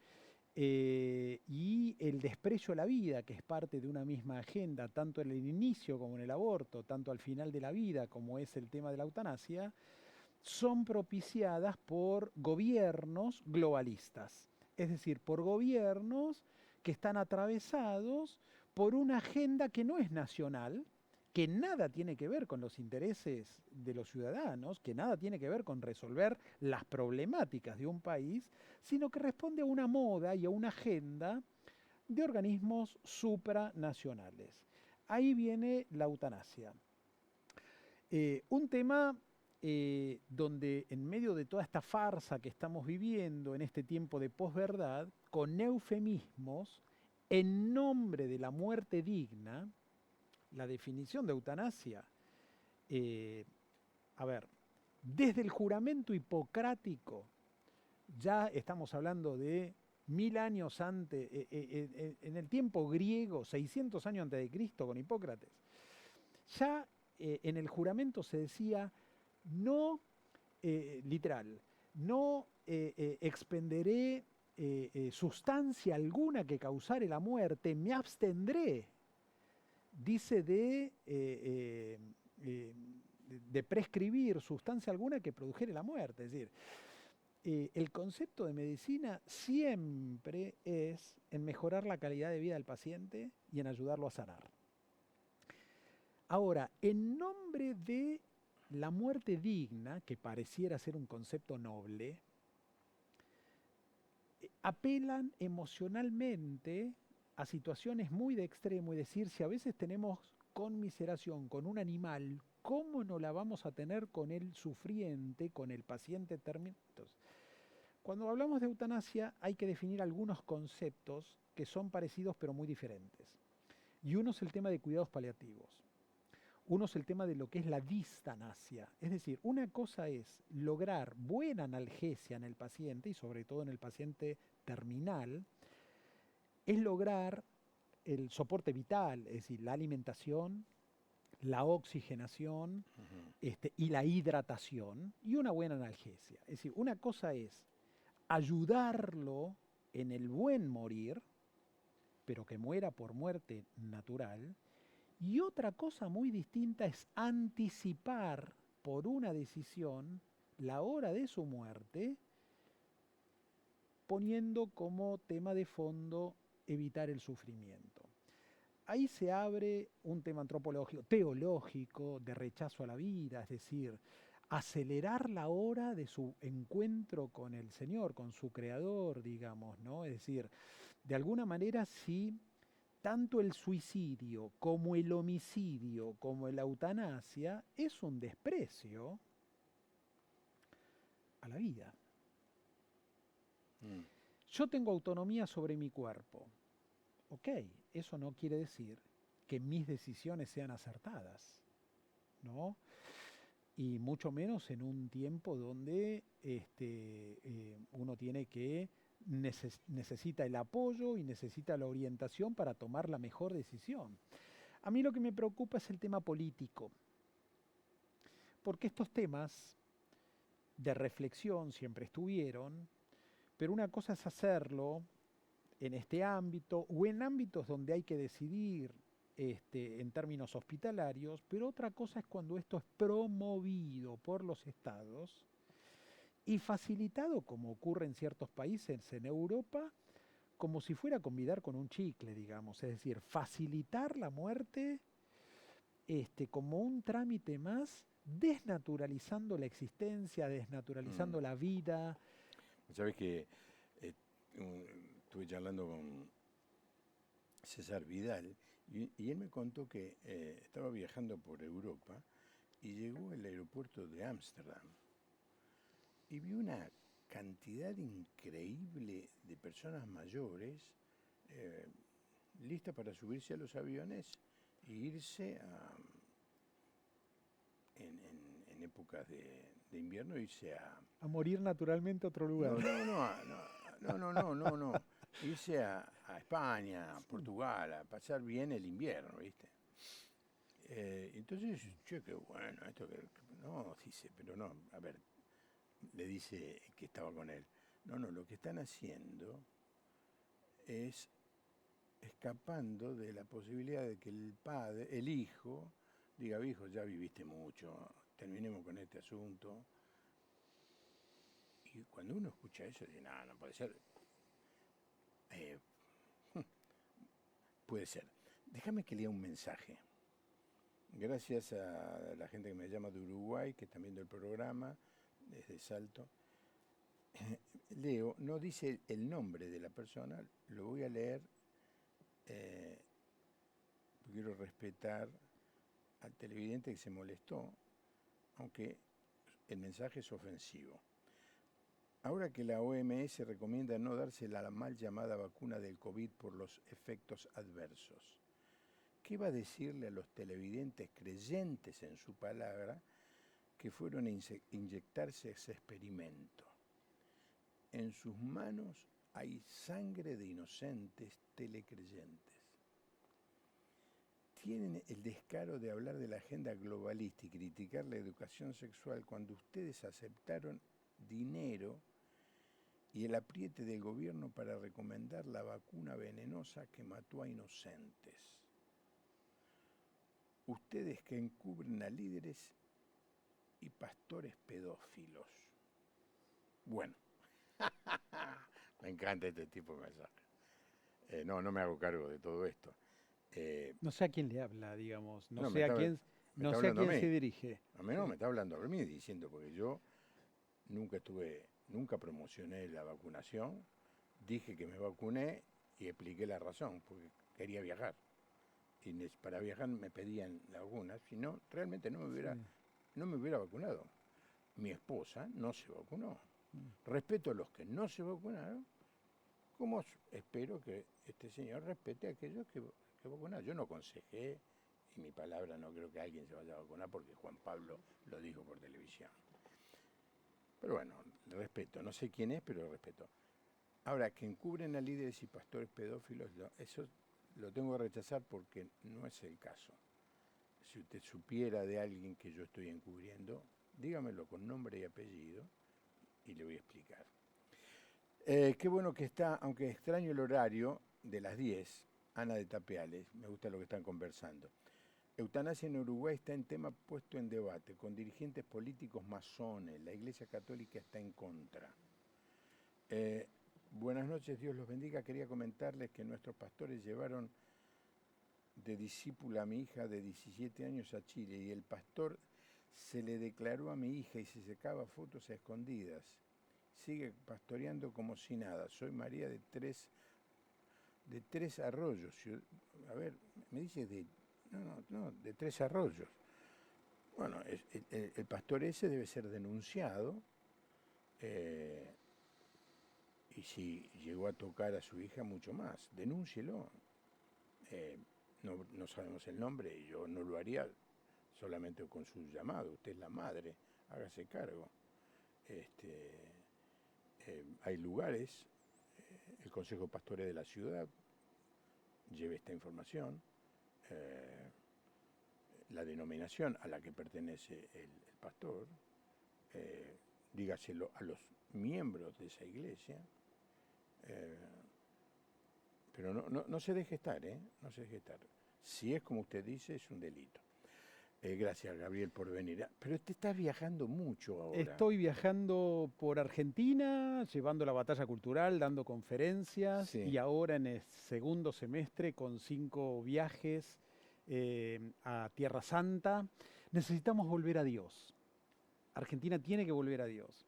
y el desprecio a la vida, que es parte de una misma agenda, tanto en el inicio como en el aborto, tanto al final de la vida como es el tema de la eutanasia, son propiciadas por gobiernos globalistas, es decir, por gobiernos que están atravesados por una agenda que no es nacional, que nada tiene que ver con los intereses de los ciudadanos, que nada tiene que ver con resolver las problemáticas de un país, sino que responde a una moda y a una agenda de organismos supranacionales. Ahí viene la eutanasia. Un tema donde en medio de toda esta farsa que estamos viviendo en este tiempo de posverdad, con eufemismos, en nombre de la muerte digna, la definición de eutanasia, eh, a ver, desde el juramento hipocrático, ya estamos hablando de 1000 años antes, en el tiempo griego, 600 años antes de Cristo con Hipócrates, ya en el juramento se decía, no, literal, no expenderé sustancia alguna que causare la muerte, me abstendré, dice de prescribir sustancia alguna que produjere la muerte. Es decir, el concepto de medicina siempre es en mejorar la calidad de vida del paciente y en ayudarlo a sanar. Ahora, en nombre de la muerte digna, que pareciera ser un concepto noble, apelan emocionalmente a situaciones muy de extremo, y decir, si a veces tenemos conmiseración con un animal, ¿cómo no la vamos a tener con el sufriente, con el paciente terminal? Cuando hablamos de eutanasia hay que definir algunos conceptos que son parecidos pero muy diferentes. Y uno es el tema de cuidados paliativos. Uno es el tema de lo que es la distanasia. Es decir, una cosa es lograr buena analgesia en el paciente, y sobre todo en el paciente terminal, es lograr el soporte vital, es decir, la alimentación, la oxigenación y la hidratación, y una buena analgesia. Es decir, una cosa es ayudarlo en el buen morir, pero que muera por muerte natural, y otra cosa muy distinta es anticipar por una decisión la hora de su muerte, poniendo como tema de fondo evitar el sufrimiento. Ahí se abre un tema antropológico, teológico, de rechazo a la vida, es decir, acelerar la hora de su encuentro con el Señor, con su Creador, digamos, ¿no? Es decir, de alguna manera, si tanto el suicidio como el homicidio, como la eutanasia, es un desprecio a la vida. Yo tengo autonomía sobre mi cuerpo. Ok, eso no quiere decir que mis decisiones sean acertadas, ¿no? Y mucho menos en un tiempo donde uno tiene que necesita el apoyo y necesita la orientación para tomar la mejor decisión. A mí lo que me preocupa es el tema político, porque estos temas de reflexión siempre estuvieron, pero una cosa es hacerlo en este ámbito o en ámbitos donde hay que decidir en términos hospitalarios, pero otra cosa es cuando esto es promovido por los estados y facilitado, como ocurre en ciertos países en Europa, como si fuera a convidar con un chicle, digamos, es decir, facilitar la muerte como un trámite más, desnaturalizando la existencia, desnaturalizando la vida. Sabes que estuve charlando con César Vidal y él me contó que estaba viajando por Europa y llegó al aeropuerto de Ámsterdam y vio una cantidad increíble de personas mayores listas para subirse a los aviones e irse en épocas de invierno, irse A morir naturalmente a otro lugar. No. Irse a España, a Portugal, a pasar bien el invierno, ¿viste? Entonces, che, qué bueno, esto que... No, dice, pero no, a ver, le dice que estaba con él. No, lo que están haciendo es escapando de la posibilidad de que el padre, el hijo, diga, hijo, ya viviste mucho, terminemos con este asunto. Y cuando uno escucha eso, dice, no puede ser. Puede ser. Déjame que lea un mensaje. Gracias a la gente que me llama de Uruguay, que está viendo el programa, desde Salto. Leo, no dice el nombre de la persona, lo voy a leer. Quiero respetar al televidente que se molestó. aunque el mensaje es ofensivo. Ahora que la OMS recomienda no darse la mal llamada vacuna del COVID por los efectos adversos, ¿qué va a decirle a los televidentes creyentes en su palabra que fueron a inyectarse ese experimento? En sus manos hay sangre de inocentes telecreyentes. Tienen el descaro de hablar de la agenda globalista y criticar la educación sexual cuando ustedes aceptaron dinero y el apriete del gobierno para recomendar la vacuna venenosa que mató a inocentes. Ustedes que encubren a líderes y pastores pedófilos. Bueno, me encanta este tipo de mensaje. No me hago cargo de todo esto. No sé a quién le habla, digamos, No, sé a quién se dirige. A mí no, me está hablando a mí diciendo, porque yo nunca promocioné la vacunación, dije que me vacuné y expliqué la razón, porque quería viajar. Y para viajar me pedían la vacuna, si no, realmente no me hubiera vacunado. Mi esposa no se vacunó. Respeto a los que no se vacunaron, como espero que este señor respete a aquellos que vacunaron. Yo no aconsejé, y mi palabra no creo que alguien se vaya a vacunar porque Juan Pablo lo dijo por televisión. Pero bueno, respeto, no sé quién es, pero respeto. Ahora, que encubren a líderes y pastores pedófilos, eso lo tengo que rechazar porque no es el caso. Si usted supiera de alguien que yo estoy encubriendo, dígamelo con nombre y apellido y le voy a explicar. Qué bueno que está, aunque extraño el horario de las 10, Ana de Tapiales, me gusta lo que están conversando. Eutanasia en Uruguay está en tema puesto en debate, con dirigentes políticos masones, la Iglesia Católica está en contra. Buenas noches, Dios los bendiga. Quería comentarles que nuestros pastores llevaron de discípula a mi hija de 17 años a Chile y el pastor se le declaró a mi hija y se sacaba fotos a escondidas. Sigue pastoreando como si nada. Soy María de Tres Arroyos. A ver, me dice de Tres Arroyos. Bueno, el pastor ese debe ser denunciado. Y si llegó a tocar a su hija, mucho más. Denúncielo. No sabemos el nombre y yo no lo haría solamente con su llamado. Usted es la madre, hágase cargo. Hay lugares, el Consejo Pastoril de la ciudad lleve esta información, la denominación a la que pertenece el pastor, dígaselo a los miembros de esa iglesia, pero no se deje estar, no se deje estar. Si es como usted dice, es un delito. Gracias, Gabriel, por venir. Pero te estás viajando mucho ahora. Estoy viajando por Argentina, llevando la batalla cultural, dando conferencias, sí. Y ahora en el segundo semestre con 5 viajes a Tierra Santa. Necesitamos volver a Dios. Argentina tiene que volver a Dios.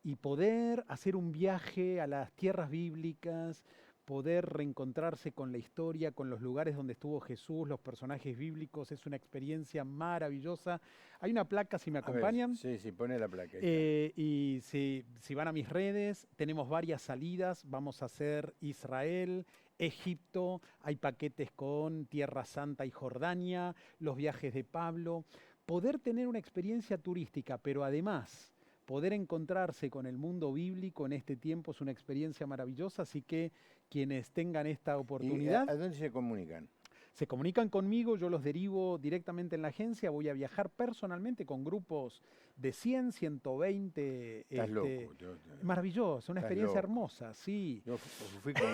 Y poder hacer un viaje a las tierras bíblicas, poder reencontrarse con la historia, con los lugares donde estuvo Jesús, los personajes bíblicos, es una experiencia maravillosa. Hay una placa, si me acompañan. Ver, sí, pone la placa. Y si van a mis redes, tenemos varias salidas. Vamos a hacer Israel, Egipto, hay paquetes con Tierra Santa y Jordania, los viajes de Pablo. Poder tener una experiencia turística, pero además poder encontrarse con el mundo bíblico en este tiempo es una experiencia maravillosa, así que quienes tengan esta oportunidad... ¿Y a dónde se comunican? Se comunican conmigo, yo los derivo directamente en la agencia, voy a viajar personalmente con grupos de 100, 120... Estás loco. Maravilloso, una experiencia hermosa, sí. Yo fui con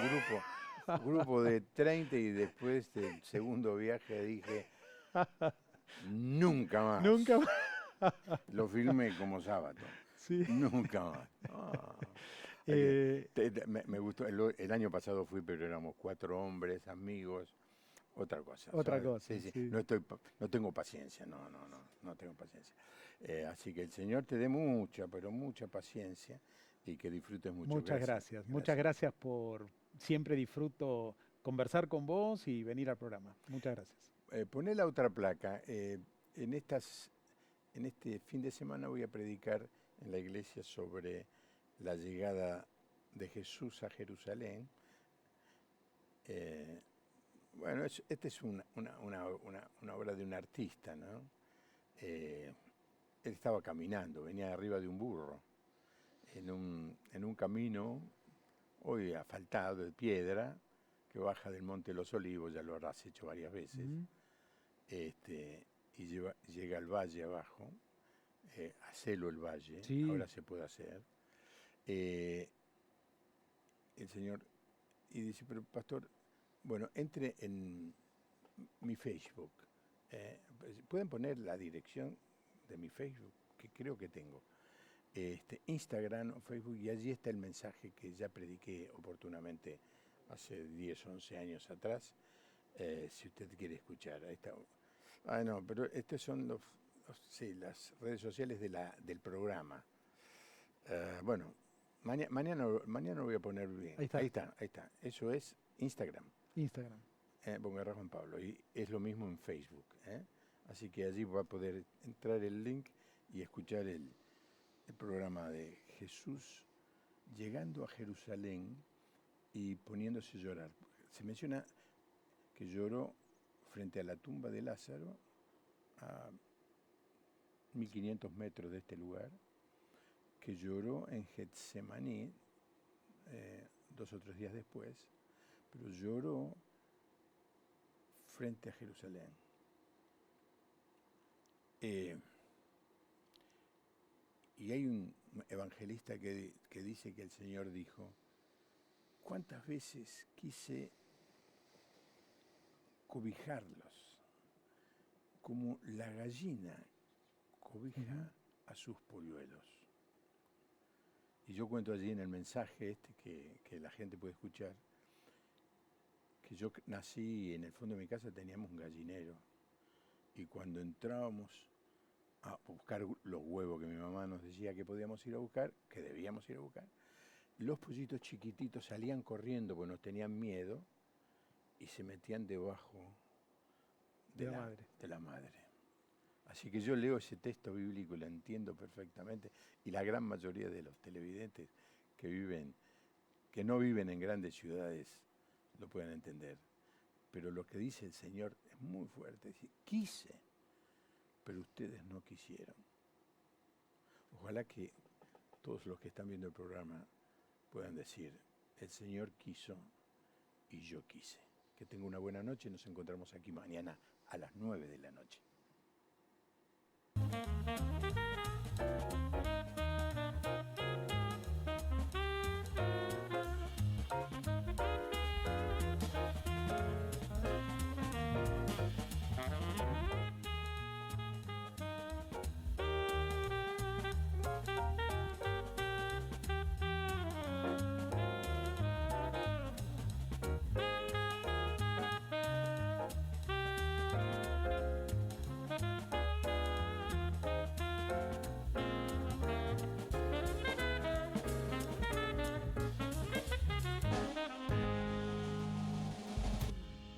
grupo de 30 y después del segundo viaje dije, nunca más. Nunca más. Lo filmé como sábado. Sí. Nunca más. Me gustó. El año pasado fui, pero éramos 4 hombres, amigos. Otra cosa. Otra cosa. Sí. Sí. No tengo paciencia. No tengo paciencia. Así que el Señor te dé mucha, pero mucha paciencia y que disfrutes mucho. Muchas gracias. Muchas gracias por... Siempre disfruto conversar con vos y venir al programa. Muchas gracias. Poné la otra placa. En en este fin de semana voy a predicar en la iglesia sobre la llegada de Jesús a Jerusalén. Bueno, esta es una obra de un artista, ¿no? Él estaba caminando, venía arriba de un burro, en un camino, hoy asfaltado, de piedra, que baja del Monte de los Olivos, ya lo habrás hecho varias veces, y llega al valle abajo, hacelo el valle, Sí. ahora se puede hacer. El Señor, y dice, pero pastor, bueno, entre en mi Facebook. Pueden poner la dirección de mi Facebook, que creo que tengo. Instagram o Facebook, y allí está el mensaje que ya prediqué oportunamente hace 10, 11 años atrás. Si usted quiere escuchar, ahí está. No, pero estos son las redes sociales del programa. Bueno, mañana lo voy a poner bien. Ahí está. Ahí está. Eso es Instagram. Instagram. Bongarra Juan Pablo, y es lo mismo en Facebook. Así que allí va a poder entrar el link y escuchar el programa de Jesús llegando a Jerusalén y poniéndose a llorar. Se menciona que lloró frente a la tumba de Lázaro, a 1500 metros de este lugar, que lloró en Getsemaní 2 o 3 días después, pero lloró frente a Jerusalén. Y hay un evangelista que dice que el Señor dijo, ¿cuántas veces quise cobijarlos como la gallina cobija a sus polluelos? Y yo cuento allí en el mensaje que la gente puede escuchar, que yo nací, en el fondo de mi casa teníamos un gallinero, y cuando entrábamos a buscar los huevos que mi mamá nos decía que podíamos ir a buscar, que debíamos ir a buscar, los pollitos chiquititos salían corriendo porque nos tenían miedo y se metían debajo de la madre. Así que yo leo ese texto bíblico y lo entiendo perfectamente, y la gran mayoría de los televidentes que no viven en grandes ciudades lo pueden entender. Pero lo que dice el Señor es muy fuerte. Dice, quise, pero ustedes no quisieron. Ojalá que todos los que están viendo el programa puedan decir, el Señor quiso y yo quise. Que tenga una buena noche, nos encontramos aquí mañana a las 9 de la noche.